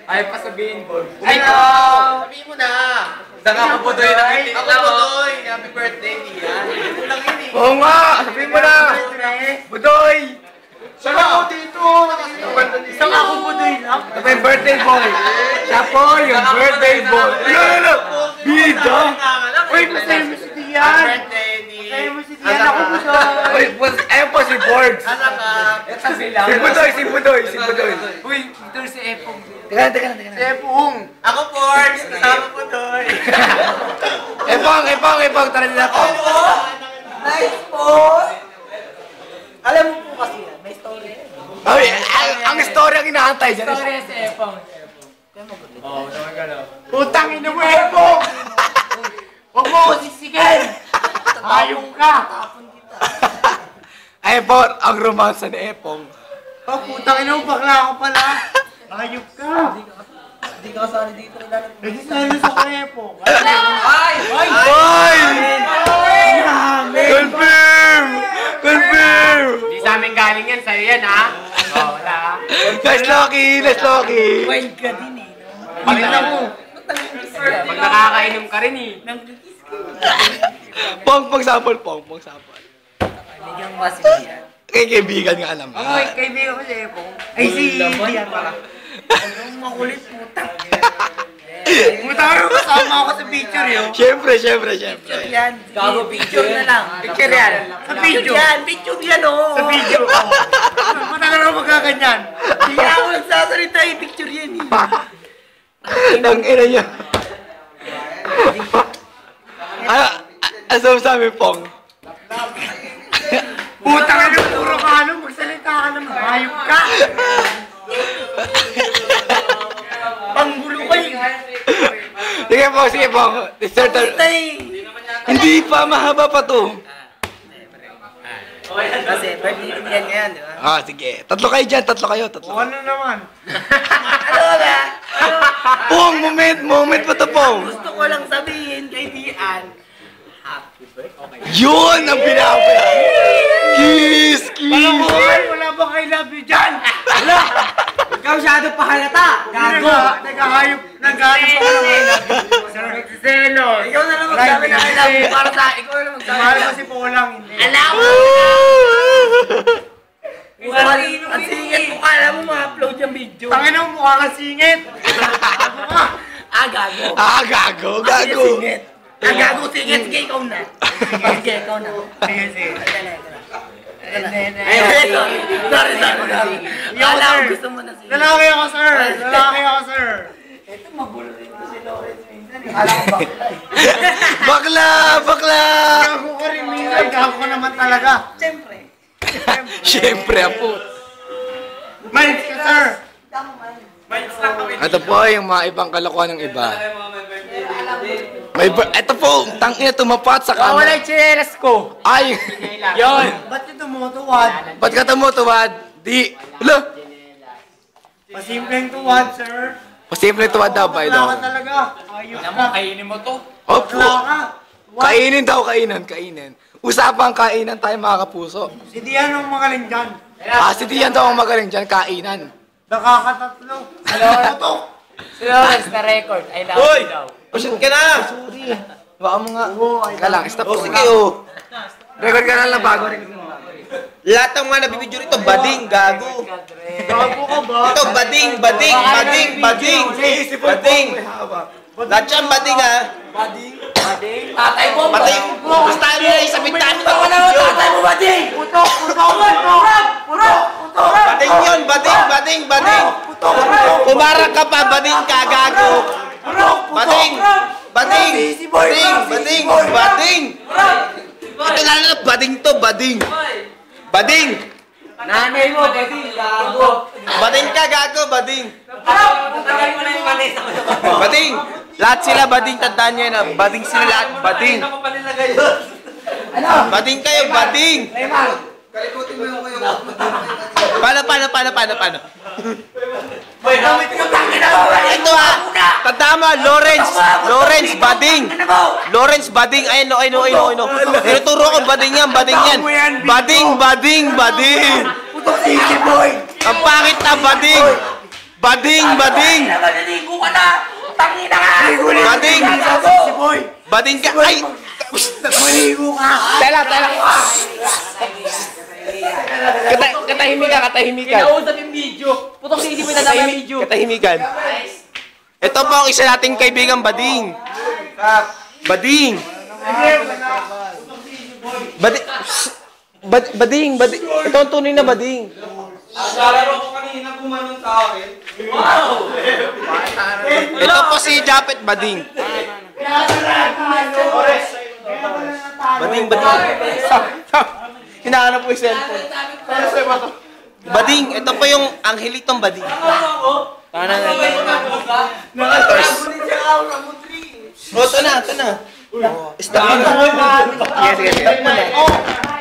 Ayaw pa sabihin, Boy. Ay, sabihin mo na. Saan ka mabudoy na kitik Ako Budoy. Happy birthday, Dian. Ito lang yun eh. Oo nga! Sabihin mo na! Budoy! Saan ako dito? Isang ako Budoy lang. Ito yung birthday boy! Siya po yung birthday boy! Lalo! Bida! Uy, masaya mo si Happy Dian. birthday, Masaya mo Dian. si Dian. Ako Budoy. Uy, ayun po si Borgs! Asa ka? Si Budoy! Si Budoy! Si Budoy! Uy, Budoy si Epong. Teka na. Si Epong. Ako, Ports. Kasama Budoy. Epong! Tara nila to! Nice po. Alam mo po kasi yan, may story. Ay, ang story ang inaantay dyan. Story si Epong. Utang ina mo, Epong! Huwag mo ko sisigan. Ayong ka. Ay po, ang romansa ni Epong. Oh, putang ina mo, bakla ako pala. Ayok ka. Hindi ka kasali dito. Nagsisalo sa Epong. Ay! Confirm! Hindi sa amin galing yan, sa'yo yan ha. Oh, wala. Let's Loki! Wild ka din eh. Pakita mo. Pag nakakainom ka rin eh. Pong sample. Bigyan mo kasi yan. Kaibigan nga alam. Ang kaibigan ko si Epong. Ay, si Dian pala. Ang makulit puta. Mutang kasama ako sa picture yun. Siyempre. Yan. Gago picture na lang. Picture yan. Sa video. Picture yan oh. Sa video. Matagal ako magkaganyan. Hindi ako nagsasalita eh. Picture yan eh. Ang ina niya. Ano sabi Pong? Puta ka ng puro ka ano, magsalita ka naman. Hayop ka. Panggulo ka yun. Sige Pong. Hindi pa, mahaba pa to. Kasi birthday din yan ngayon, di ba? Sige. Tatlo kayo. Ano naman? Ano ba? Pong, moment pa to Pong. Gusto ko lang sabihin kay Dian. Happy birthday. Yun ang pinapaya. Kiss! Wala ba kay love you dyan? Wala. Ikaw masyado pa halata. Gago. Nagahayop pa naman. Sir, nagsiselos. Ikaw na lang magsabi na I love you para sa ikaw na lang magsabi. Mahal mo si Polang, hindi. Alam mo! Ang singit mo, kala mo ma-upload yung video. Tangin ang mukha kang singit. Gago. Gago. Singit. Gago, singit. Sige, ikaw na. Sige, ikaw na. Sige. Sorry. Kala ko gusto mo na singit. Lalaki ako, sir. Ito, magulo rin ko si Lawrence minsan. Kala ko bakla. Bakla! Gago ka rin, minsan. Gago ka naman talaga. Siyempre, apo. Minds ka, sir. Ito po yung mga ibang kalokohan ng iba. Ito po, tangina tumapat sa camera. Wala yung chinelas ko. Ay! Yun. Ba't yung tumutuwad? Ba't ka tumutuwad? Di! Hala! Pasimpleng tuwad, sir. Pasimple tuwad daw, by Bakla ka daw. talaga. Ayos ka. kainin mo to. Opo! Bakla ka. Kainin daw, kainin. Usapang kainan tayo mga kapuso. Si Dian ang magaling dyan. Si Tian daw ang magaling dyan, kainan. Nakakatatlo. Si Lawrence na record. I love you daw. Pushit ka na. Sorry. Baka mo nga. Ka lang, stop ko. Sige, oh. Record ka na lang bago. Lahat ng mga nabibidyo rito, bading, gago. Gago ka ba? Ito, bading. Lahat yan, bading ha. Tatay mo. Patay mo. Basta nila yung sabitan mo. Tatay mo ba di? Putok! Bading yun, bading. Umarang ka pa, bading ka, gago. Bading. Ito na, bading to, bading. Nanay mo, baby. Gago. Bading ka, gago, bading. Tatagay mo na yung mali. Bading. Lahat sila bading, tandaan nyo yun ha. Bading sila lahat, bading. Bading kayo, bading. Paano? Ito ha, tandaan mo, Lawrence bading. Ayun no. Tinuturo ko, bading yan. Bading. Putok sisi, boy! Ang pangit na bading. Bading, bading! Naliligo ka na! Tangina ka! Bading! Si Boy! Bading ka! Ay! Maligo ka! Tela! Katahimikan. Kinausap yung video. Putong hindi mo nadama yung video. Katahimikan. Ito po ang isa nating kaibigan, Bading. Bading! Bading! Ito ang tunay na Bading. Naglalaro ko kanina gumanon sa akin. Ito po si Japet Bading. Bading. Hinahanap po yung cellphone. Bading, ito po yung angelitong Bading. Ito na. Stop mo na. Sige. Stop mo na.